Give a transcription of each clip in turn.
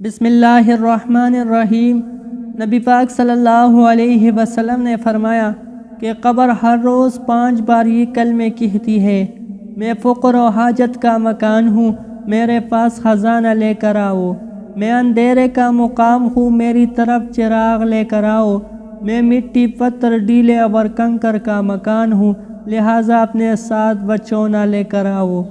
بسم اللہ الرحمن الرحیم۔ نبی پاک صلی اللہ علیہ وسلم نے فرمایا کہ قبر ہر روز 5 بار یہ کلمے کہتی ہے، میں فقر و حاجت کا مکان ہوں، میرے پاس خزانہ لے کر آؤ۔ میں اندھیرے کا مقام ہوں، میری طرف چراغ لے کر آؤ۔ میں مٹی پتھر ڈیلے اور کنکر کا مکان ہوں، لہٰذا اپنے ساتھ بچونا لے کر آؤ۔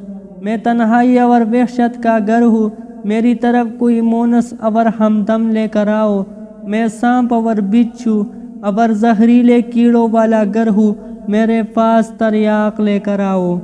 میں تنہائی اور وحشت کا گھر ہوں، میری طرف کوئی مونس اور ہمدم لے کر آؤ۔ میں سانپ اور بچھو اور زہریلے کیڑوں والا گھر ہوں، میرے پاس تریاق لے کر آؤ۔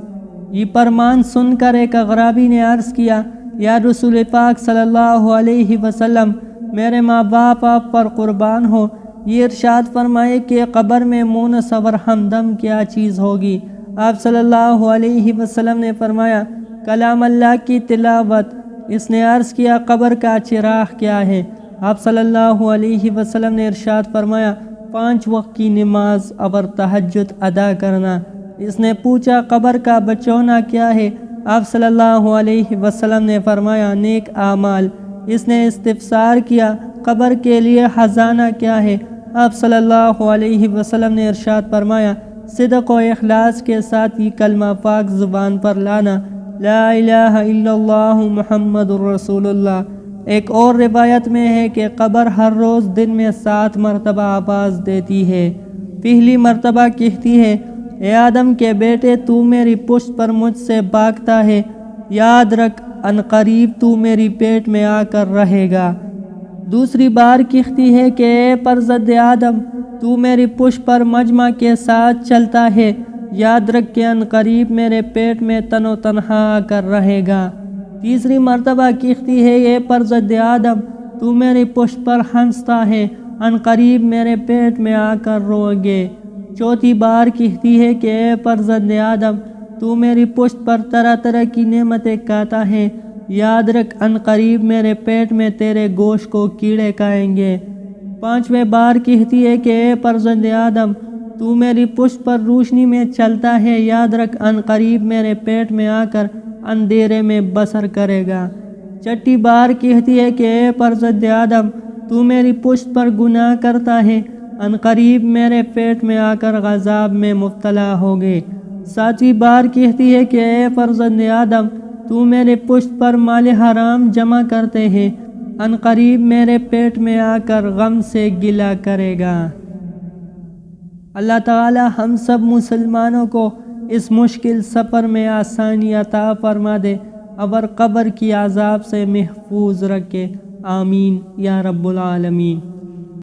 یہ فرمان سن کر ایک اعرابی نے عرض کیا، یا رسول پاک صلی اللہ علیہ وسلم، میرے ماں باپ آپ پر قربان ہو، یہ ارشاد فرمائے کہ قبر میں مونس اور ہمدم کیا چیز ہوگی؟ آپ صلی اللہ علیہ وسلم نے فرمایا، کلام اللہ کی تلاوت۔ اس نے عرض کیا، قبر کا چراغ کیا ہے؟ آپ صلی اللہ علیہ وسلم نے ارشاد فرمایا، 5 وقت کی نماز اور تہجد ادا کرنا۔ اس نے پوچھا، قبر کا بچونا کیا ہے؟ آپ صلی اللہ علیہ وسلم نے فرمایا، نیک اعمال۔ اس نے استفسار کیا، قبر کے لیے خزانہ کیا ہے؟ آپ صلی اللہ علیہ وسلم نے ارشاد فرمایا، صدق و اخلاص کے ساتھ یہ کلمہ پاک زبان پر لانا، لا الہ الا اللہ محمد الرسول اللہ۔ ایک اور روایت میں ہے کہ قبر ہر روز دن میں 7 مرتبہ آواز دیتی ہے۔ پہلی مرتبہ کہتی ہے، اے آدم کے بیٹے، تو میری پشت پر مجھ سے بھاگتا ہے، یاد رکھ ان قریب تو میری پیٹ میں آ کر رہے گا۔ دوسری بار کہتی ہے کہ اے فرزند آدم، تو میری پشت پر مجمع کے ساتھ چلتا ہے، یاد رکھ کہ ان قریب میرے پیٹ میں تن و تنہا آ کر رہے گا۔ تیسری مرتبہ کہتی ہے، اے فرزند آدم، تو میری پشت پر ہنستا ہے، ان قریب میرے پیٹ میں آ کر رو گے۔ چوتھی بار کہتی ہے کہ اے فرزند آدم، تو میری پشت پر طرح طرح کی نعمتیں کھاتا ہے، یاد رکھ ان قریب میرے پیٹ میں تیرے گوشت کو کیڑے کھائیں گے۔ پانچویں بار کہتی ہے کہ اے فرزند آدم، تو میری پشت پر روشنی میں چلتا ہے، یاد رکھ ان قریب میرے پیٹ میں آ کر اندھیرے میں بسر کرے گا۔ چھٹی بار کہتی ہے کہ اے فرزند آدم، تو میری پشت پر گناہ کرتا ہے، ان قریب میرے پیٹ میں آ کر عذاب میں مبتلا ہوگے۔ ساتویں بار کہتی ہے کہ اے فرزند آدم، تو میرے پشت پر مال حرام جمع کرتے ہیں، ان قریب میرے پیٹ میں آ کر غم سے گلہ کرے گا۔ اللہ تعالی ہم سب مسلمانوں کو اس مشکل سفر میں آسانی عطا فرما دے اور قبر کی عذاب سے محفوظ رکھے، آمین یا رب العالمین۔